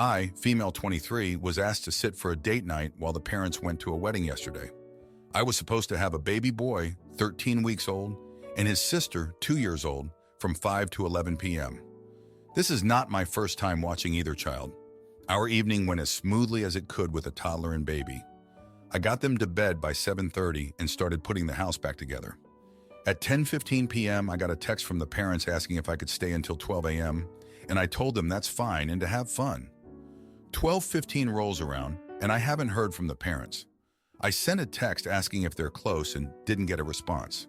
I, female 23, was asked to sit for a date night while the parents went to a wedding yesterday. I was supposed to have a baby boy, 13 weeks old, and his sister, 2 years old, from 5 to 11 p.m. This is not my first time watching either child. Our evening went as smoothly as it could with a toddler and baby. I got them to bed by 7:30 and started putting the house back together. At 10:15 p.m., I got a text from the parents asking if I could stay until 12 a.m., and I told them that's fine and to have fun. 12:15 rolls around, and I haven't heard from the parents. I sent a text asking if they're close and didn't get a response.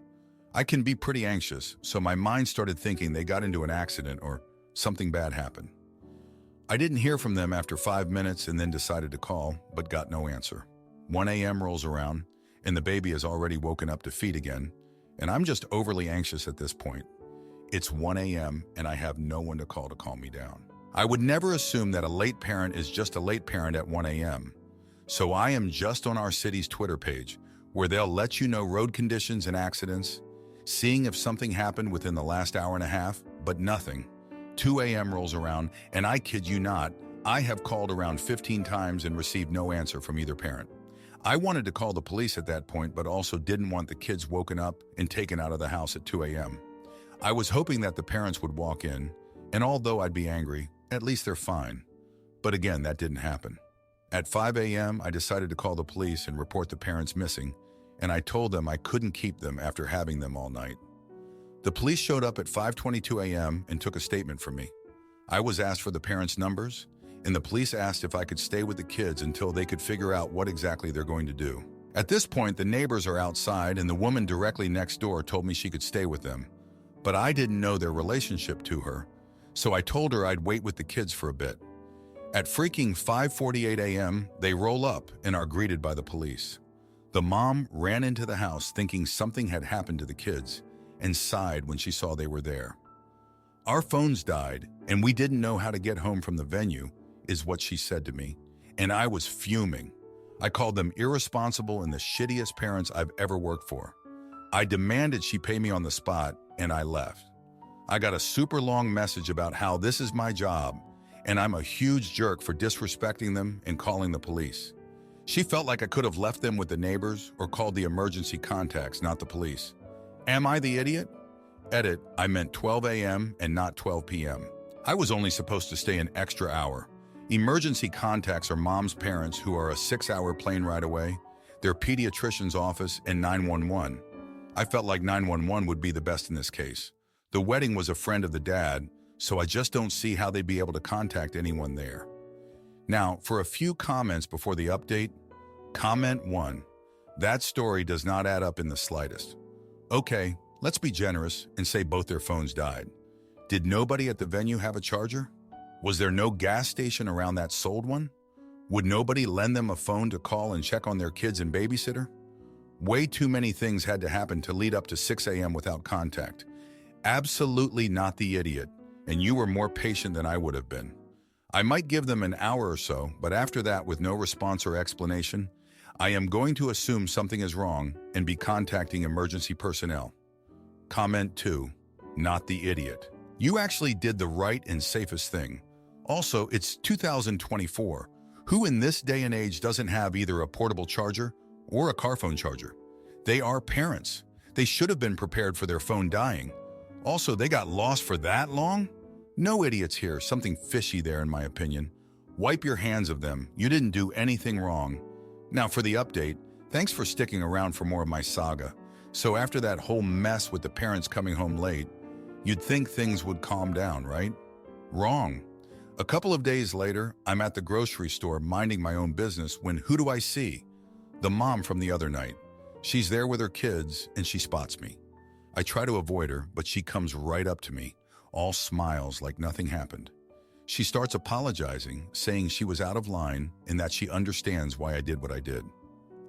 I can be pretty anxious, so my mind started thinking they got into an accident or something bad happened. I didn't hear from them after 5 minutes and then decided to call, but got no answer. 1 a.m. rolls around, and the baby is already woken up to feed again, and I'm just overly anxious at this point. It's 1 a.m., and I have no one to call me down. I would never assume that a late parent is just a late parent at 1 a.m., so I am just on our city's Twitter page, where they'll let you know road conditions and accidents, seeing if something happened within the last hour and a half, but nothing. 2 a.m. rolls around, and I kid you not, I have called around 15 times and received no answer from either parent. I wanted to call the police at that point, but also didn't want the kids woken up and taken out of the house at 2 a.m. I was hoping that the parents would walk in, and although I'd be angry, at least they're fine. But again, that didn't happen. At 5 a.m., I decided to call the police and report the parents missing, and I told them I couldn't keep them after having them all night. The police showed up at 5:22 a.m. and took a statement from me. I was asked for the parents' numbers, and the police asked if I could stay with the kids until they could figure out what exactly they're going to do. At this point, the neighbors are outside, and the woman directly next door told me she could stay with them. But I didn't know their relationship to her, so I told her I'd wait with the kids for a bit. At freaking 5:48 a.m., they roll up and are greeted by the police. The mom ran into the house thinking something had happened to the kids and sighed when she saw they were there. Our phones died, and we didn't know how to get home from the venue, is what she said to me, and I was fuming. I called them irresponsible and the shittiest parents I've ever worked for. I demanded she pay me on the spot, and I left. I got a super long message about how this is my job, and I'm a huge jerk for disrespecting them and calling the police. She felt like I could have left them with the neighbors or called the emergency contacts, not the police. Am I the idiot? Edit, I meant 12 a.m. and not 12 p.m. I was only supposed to stay an extra hour. Emergency contacts are mom's parents who are a 6-hour plane ride away, their pediatrician's office, and 911. I felt like 911 would be the best in this case. The wedding was a friend of the dad, so I just don't see how they'd be able to contact anyone there. Now, for a few comments before the update. Comment 1. That story does not add up in the slightest. Okay, let's be generous and say both their phones died. Did nobody at the venue have a charger? Was there no gas station around that sold one? Would nobody lend them a phone to call and check on their kids and babysitter? Way too many things had to happen to lead up to 6 a.m. without contact. Absolutely not the idiot, and you were more patient than I would have been. I might give them an hour or so, but after that, with no response or explanation, I am going to assume something is wrong and be contacting emergency personnel. Comment 2. Not the idiot. You actually did the right and safest thing. Also, it's 2024. Who in this day and age doesn't have either a portable charger or a car phone charger? They are parents. They should have been prepared for their phone dying. Also, they got lost for that long? No idiots here. Something fishy there, in my opinion. Wipe your hands of them. You didn't do anything wrong. Now for the update, thanks for sticking around for more of my saga. So after that whole mess with the parents coming home late, you'd think things would calm down, right? Wrong. A couple of days later, I'm at the grocery store minding my own business when who do I see? The mom from the other night. She's there with her kids and she spots me. I try to avoid her, but she comes right up to me, all smiles like nothing happened. She starts apologizing, saying she was out of line and that she understands why I did what I did.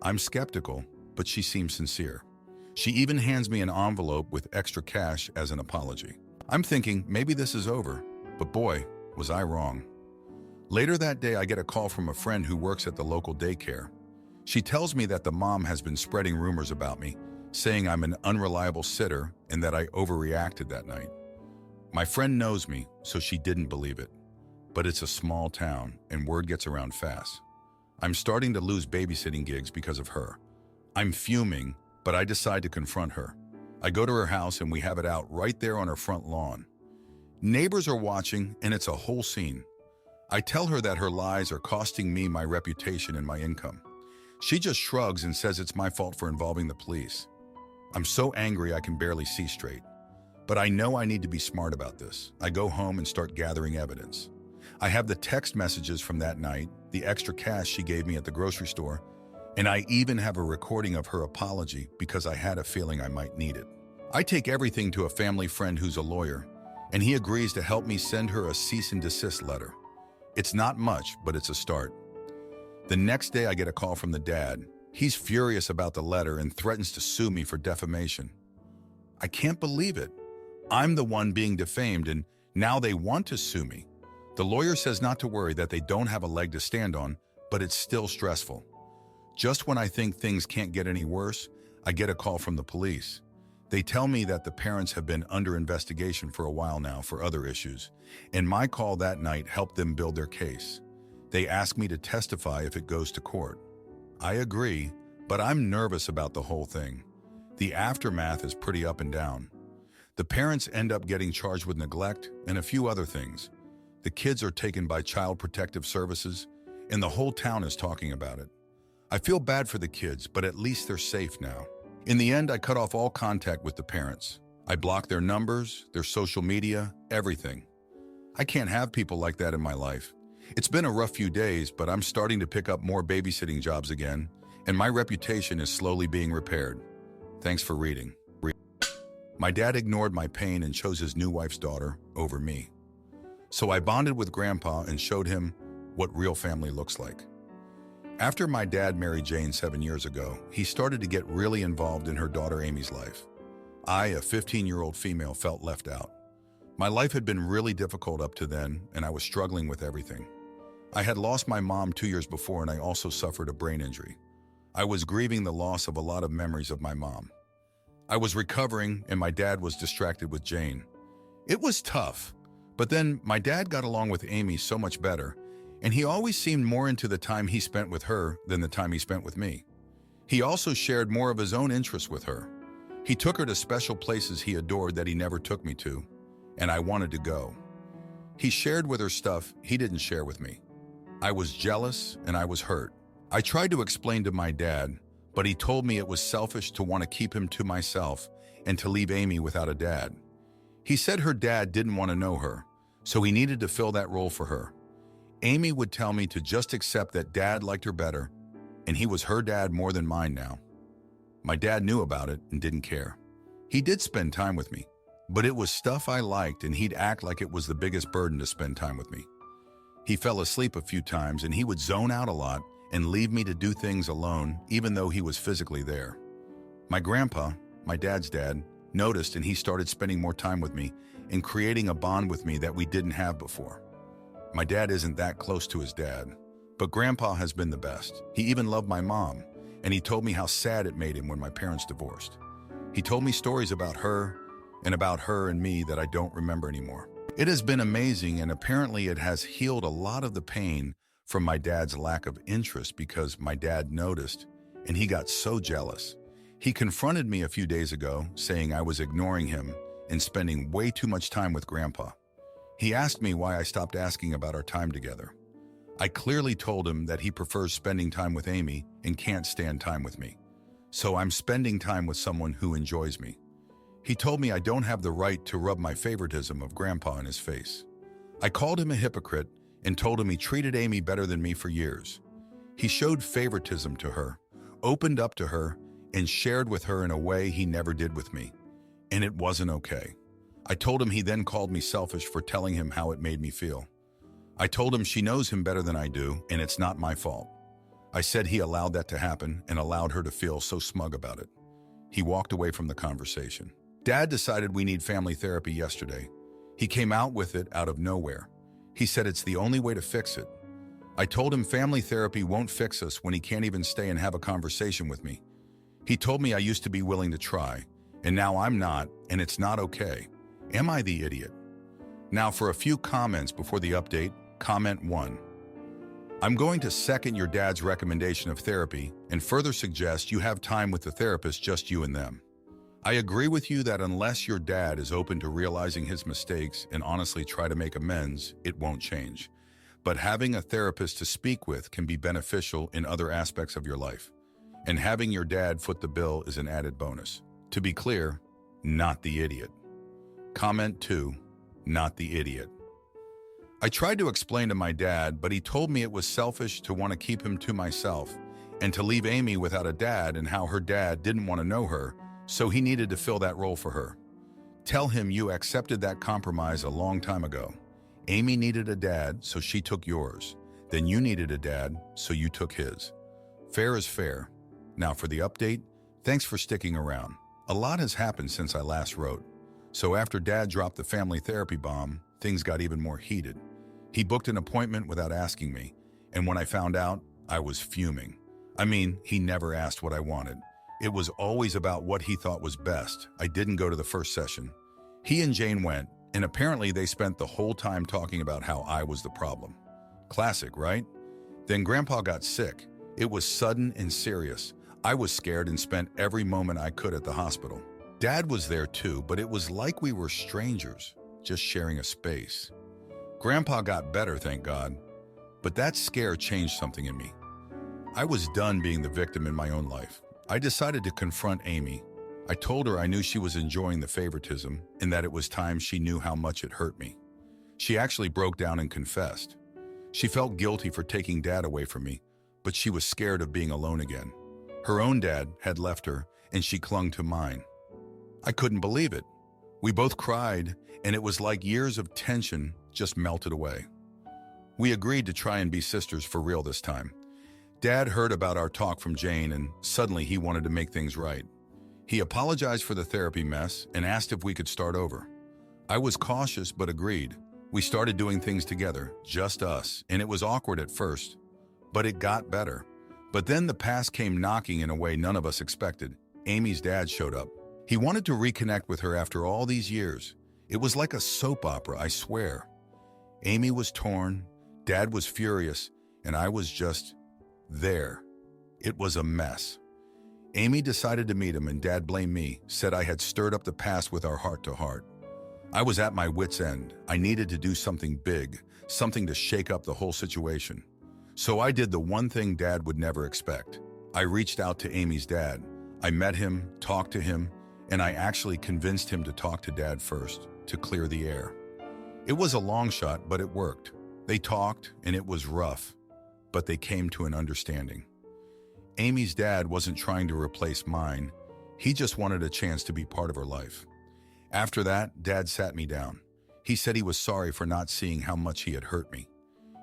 I'm skeptical, but she seems sincere. She even hands me an envelope with extra cash as an apology. I'm thinking maybe this is over, but boy, was I wrong. Later that day, I get a call from a friend who works at the local daycare. She tells me that the mom has been spreading rumors about me, saying I'm an unreliable sitter and that I overreacted that night. My friend knows me, so she didn't believe it. but it's a small town and word gets around fast. I'm starting to lose babysitting gigs because of her. I'm fuming, but I decide to confront her. I go to her house and we have it out right there on her front lawn. Neighbors are watching and it's a whole scene. I tell her that her lies are costing me my reputation and my income. She just shrugs and says it's my fault for involving the police. I'm so angry I can barely see straight. But I know I need to be smart about this. I go home and start gathering evidence. I have the text messages from that night, the extra cash she gave me at the grocery store, and I even have a recording of her apology because I had a feeling I might need it. I take everything to a family friend who's a lawyer, and he agrees to help me send her a cease and desist letter. It's not much, but it's a start. The next day I get a call from the dad. He's furious about the letter and threatens to sue me for defamation. I can't believe it. I'm the one being defamed and now they want to sue me. The lawyer says not to worry, that they don't have a leg to stand on, but it's still stressful. Just when I think things can't get any worse, I get a call from the police. They tell me that the parents have been under investigation for a while now for other issues, and my call that night helped them build their case. They ask me to testify if it goes to court. I agree, but I'm nervous about the whole thing. The aftermath is pretty up and down. The parents end up getting charged with neglect and a few other things. The kids are taken by Child Protective Services, and the whole town is talking about it. I feel bad for the kids, but at least they're safe now. In the end, I cut off all contact with the parents. I block their numbers, their social media, everything. I can't have people like that in my life. It's been a rough few days, but I'm starting to pick up more babysitting jobs again, and my reputation is slowly being repaired. Thanks for reading. My dad ignored my pain and chose his new wife's daughter over me. So I bonded with Grandpa and showed him what real family looks like. After my dad married Jane 7 years ago, he started to get really involved in her daughter Amy's life. I, a 15-year-old female, felt left out. My life had been really difficult up to then, and I was struggling with everything. I had lost my mom 2 years before, and I also suffered a brain injury. I was grieving the loss of a lot of memories of my mom. I was recovering, and my dad was distracted with Jane. It was tough, but then my dad got along with Amy so much better, and he always seemed more into the time he spent with her than the time he spent with me. He also shared more of his own interests with her. He took her to special places he adored that he never took me to, and I wanted to go. He shared with her stuff he didn't share with me. I was jealous and I was hurt. I tried to explain to my dad, but he told me it was selfish to want to keep him to myself and to leave Amy without a dad. He said her dad didn't want to know her, so he needed to fill that role for her. Amy would tell me to just accept that dad liked her better, and he was her dad more than mine now. My dad knew about it and didn't care. He did spend time with me, but it was stuff I liked, and he'd act like it was the biggest burden to spend time with me. He fell asleep a few times, and he would zone out a lot and leave me to do things alone, even though he was physically there. My grandpa, my dad's dad, noticed, and he started spending more time with me and creating a bond with me that we didn't have before. My dad isn't that close to his dad, but Grandpa has been the best. He even loved my mom, and he told me how sad it made him when my parents divorced. He told me stories about her and me that I don't remember anymore. It has been amazing, and apparently it has healed a lot of the pain from my dad's lack of interest, because my dad noticed, and he got so jealous. He confronted me a few days ago, saying I was ignoring him and spending way too much time with Grandpa. He asked me why I stopped asking about our time together. I clearly told him that he prefers spending time with Amy and can't stand time with me. So I'm spending time with someone who enjoys me. He told me I don't have the right to rub my favoritism of Grandpa in his face. I called him a hypocrite and told him he treated Amy better than me for years. He showed favoritism to her, opened up to her, and shared with her in a way he never did with me. And it wasn't okay. I told him he then called me selfish for telling him how it made me feel. I told him she knows him better than I do, and it's not my fault. I said he allowed that to happen and allowed her to feel so smug about it. He walked away from the conversation. Dad decided we need family therapy yesterday. He came out with it out of nowhere. He said it's the only way to fix it. I told him family therapy won't fix us when he can't even stay and have a conversation with me. He told me I used to be willing to try, and now I'm not, and it's not okay. Am I the idiot? Now for a few comments before the update. Comment 1. I'm going to second your dad's recommendation of therapy and further suggest you have time with the therapist, just you and them. I agree with you that unless your dad is open to realizing his mistakes and honestly try to make amends, it won't change. But having a therapist to speak with can be beneficial in other aspects of your life. And having your dad foot the bill is an added bonus. To be clear, not the idiot. Comment 2. Not the idiot. I tried to explain to my dad, but he told me it was selfish to want to keep him to myself and to leave Amy without a dad, and how her dad didn't want to know her, so he needed to fill that role for her. Tell him you accepted that compromise a long time ago. Amy needed a dad, so she took yours. Then you needed a dad, so you took his. Fair is fair. Now for the update, thanks for sticking around. A lot has happened since I last wrote. So after Dad dropped the family therapy bomb, things got even more heated. He booked an appointment without asking me, and when I found out, I was fuming. I mean, he never asked what I wanted. It was always about what he thought was best. I didn't go to the first session. He and Jane went, and apparently they spent the whole time talking about how I was the problem. Classic, right? Then Grandpa got sick. It was sudden and serious. I was scared and spent every moment I could at the hospital. Dad was there too, but it was like we were strangers, just sharing a space. Grandpa got better, thank God, but that scare changed something in me. I was done being the victim in my own life. I decided to confront Amy. I told her I knew she was enjoying the favoritism and that it was time she knew how much it hurt me. She actually broke down and confessed. She felt guilty for taking Dad away from me, but she was scared of being alone again. Her own dad had left her, and she clung to mine. I couldn't believe it. We both cried, and it was like years of tension just melted away. We agreed to try and be sisters for real this time. Dad heard about our talk from Jane, and suddenly he wanted to make things right. He apologized for the therapy mess and asked if we could start over. I was cautious but agreed. We started doing things together, just us, and it was awkward at first, but it got better. But then the past came knocking in a way none of us expected. Amy's dad showed up. He wanted to reconnect with her after all these years. It was like a soap opera, I swear. Amy was torn, Dad was furious, and I was just there. It was a mess. Amy decided to meet him, and Dad blamed me, said I had stirred up the past with our heart-to-heart. I was at my wit's end. I needed to do something big, something to shake up the whole situation. So I did the one thing Dad would never expect. I reached out to Amy's dad. I met him, talked to him, and I actually convinced him to talk to Dad first, to clear the air. It was a long shot, but it worked. They talked, and it was rough, but they came to an understanding. Amy's dad wasn't trying to replace mine. He just wanted a chance to be part of her life. After that, Dad sat me down. He said he was sorry for not seeing how much he had hurt me.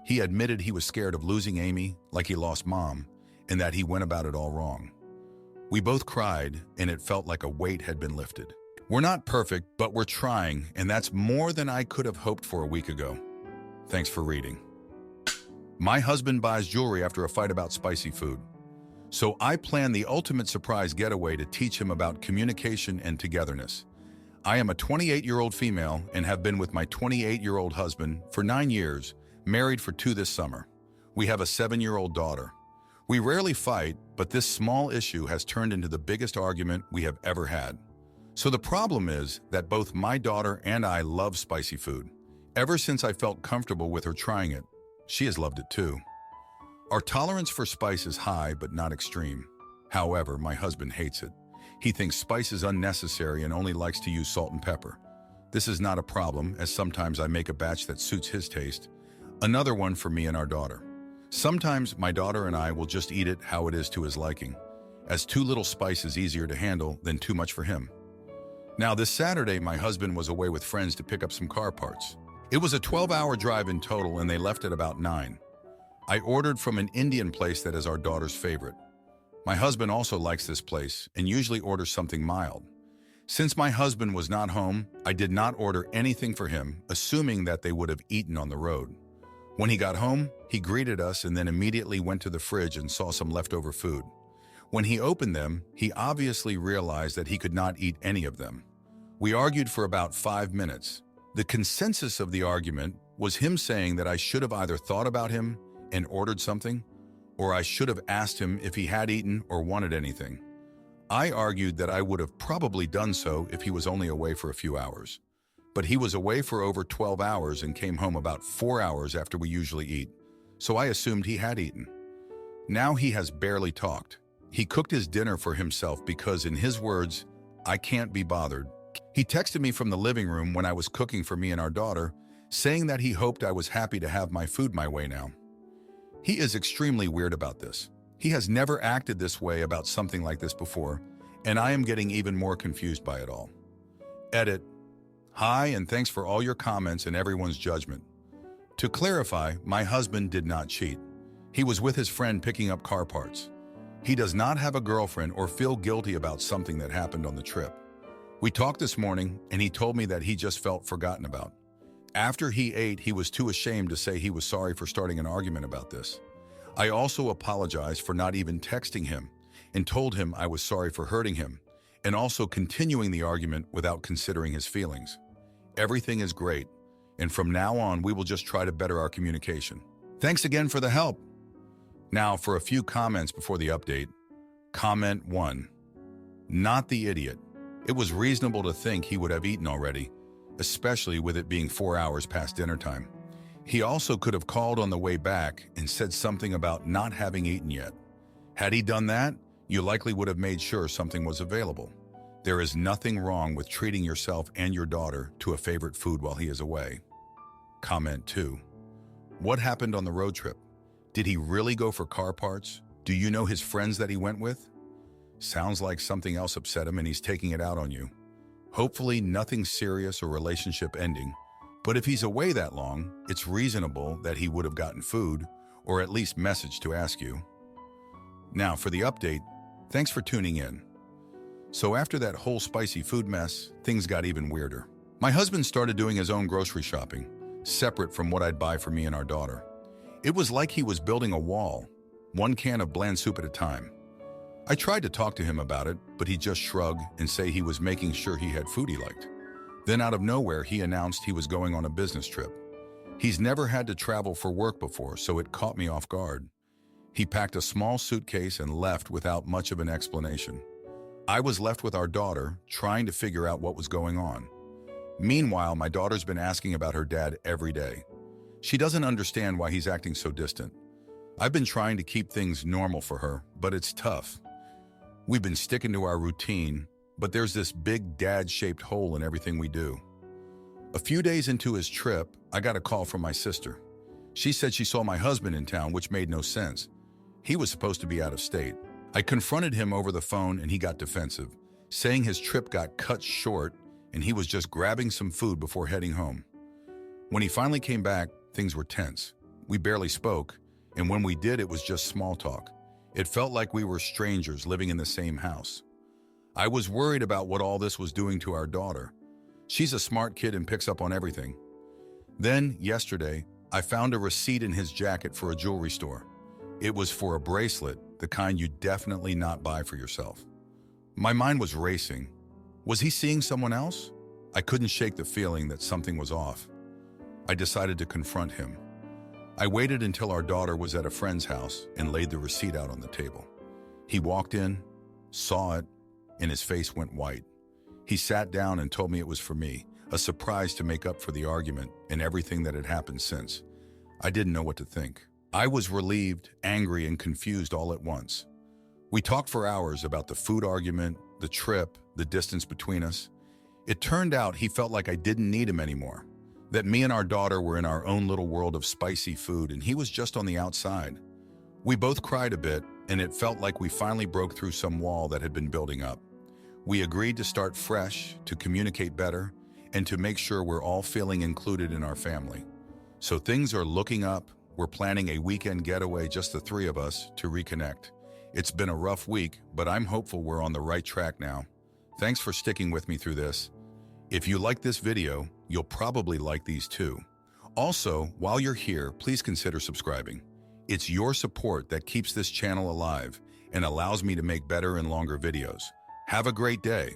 He admitted he was scared of losing Amy, like he lost Mom, and that he went about it all wrong. We both cried, and it felt like a weight had been lifted. We're not perfect, but we're trying, and that's more than I could have hoped for a week ago. Thanks for reading. My husband buys jewelry after a fight about spicy food. So I plan the ultimate surprise getaway to teach him about communication and togetherness. I am a 28-year-old female and have been with my 28-year-old husband for 9 years, married for 2 this summer. We have a 7-year-old daughter. We rarely fight, but this small issue has turned into the biggest argument we have ever had. So the problem is that both my daughter and I love spicy food. Ever since I felt comfortable with her trying it, she has loved it too. Our tolerance for spice is high, but not extreme. However, my husband hates it. He thinks spice is unnecessary and only likes to use salt and pepper. This is not a problem, as sometimes I make a batch that suits his taste, another one for me and our daughter. Sometimes my daughter and I will just eat it how it is to his liking, as too little spice is easier to handle than too much for him. Now, this Saturday, my husband was away with friends to pick up some car parts. It was a 12-hour drive in total, and they left at about 9. I ordered from an Indian place that is our daughter's favorite. My husband also likes this place and usually orders something mild. Since my husband was not home, I did not order anything for him, assuming that they would have eaten on the road. When he got home, he greeted us and then immediately went to the fridge and saw some leftover food. When he opened them, he obviously realized that he could not eat any of them. We argued for about 5 minutes. The consensus of the argument was him saying that I should have either thought about him and ordered something, or I should have asked him if he had eaten or wanted anything. I argued that I would have probably done so if he was only away for a few hours. But he was away for over 12 hours and came home about 4 hours after we usually eat, so I assumed he had eaten. Now he has barely talked. He cooked his dinner for himself because, in his words, I can't be bothered. He texted me from the living room when I was cooking for me and our daughter, saying that he hoped I was happy to have my food my way now. He is extremely weird about this. He has never acted this way about something like this before, and I am getting even more confused by it all. Edit. Hi, and thanks for all your comments and everyone's judgment. To clarify, my husband did not cheat. He was with his friend picking up car parts. He does not have a girlfriend or feel guilty about something that happened on the trip. We talked this morning, and he told me that he just felt forgotten about. After he ate, he was too ashamed to say he was sorry for starting an argument about this. I also apologized for not even texting him and told him I was sorry for hurting him, and also continuing the argument without considering his feelings. Everything is great, and from now on, we will just try to better our communication. Thanks again for the help. Now, for a few comments before the update. Comment 1. Not the idiot. It was reasonable to think he would have eaten already, especially with it being 4 hours past dinner time. He also could have called on the way back and said something about not having eaten yet. Had he done that, you likely would have made sure something was available. There is nothing wrong with treating yourself and your daughter to a favorite food while he is away. Comment 2. What happened on the road trip? Did he really go for car parts? Do you know his friends that he went with? Sounds like something else upset him and he's taking it out on you. Hopefully nothing serious or relationship ending, but if he's away that long, it's reasonable that he would have gotten food or at least messaged to ask you. Now for the update, thanks for tuning in. So after that whole spicy food mess, things got even weirder. My husband started doing his own grocery shopping, separate from what I'd buy for me and our daughter. It was like he was building a wall, one can of bland soup at a time. I tried to talk to him about it, but he just shrugged and say he was making sure he had food he liked. Then out of nowhere, he announced he was going on a business trip. He's never had to travel for work before, so it caught me off guard. He packed a small suitcase and left without much of an explanation. I was left with our daughter, trying to figure out what was going on. Meanwhile, my daughter's been asking about her dad every day. She doesn't understand why he's acting so distant. I've been trying to keep things normal for her, but it's tough. We've been sticking to our routine, but there's this big dad-shaped hole in everything we do. A few days into his trip, I got a call from my sister. She said she saw my husband in town, which made no sense. He was supposed to be out of state. I confronted him over the phone and he got defensive, saying his trip got cut short and he was just grabbing some food before heading home. When he finally came back, things were tense. We barely spoke, and when we did, it was just small talk. It felt like we were strangers living in the same house. I was worried about what all this was doing to our daughter. She's a smart kid and picks up on everything. Then, yesterday, I found a receipt in his jacket for a jewelry store. It was for a bracelet, the kind you definitely not buy for yourself. My mind was racing. Was he seeing someone else? I couldn't shake the feeling that something was off. I decided to confront him. I waited until our daughter was at a friend's house and laid the receipt out on the table. He walked in, saw it, and his face went white. He sat down and told me it was for me, a surprise to make up for the argument and everything that had happened since. I didn't know what to think. I was relieved, angry, and confused all at once. We talked for hours about the food argument, the trip, the distance between us. It turned out he felt like I didn't need him anymore, that me and our daughter were in our own little world of spicy food and he was just on the outside. We both cried a bit, and it felt like we finally broke through some wall that had been building up. We agreed to start fresh, to communicate better, and to make sure we're all feeling included in our family. So things are looking up. We're planning a weekend getaway, just the three of us, to reconnect. It's been a rough week, but I'm hopeful we're on the right track now. Thanks for sticking with me through this. If you like this video, you'll probably like these too. Also, while you're here, please consider subscribing. It's your support that keeps this channel alive and allows me to make better and longer videos. Have a great day.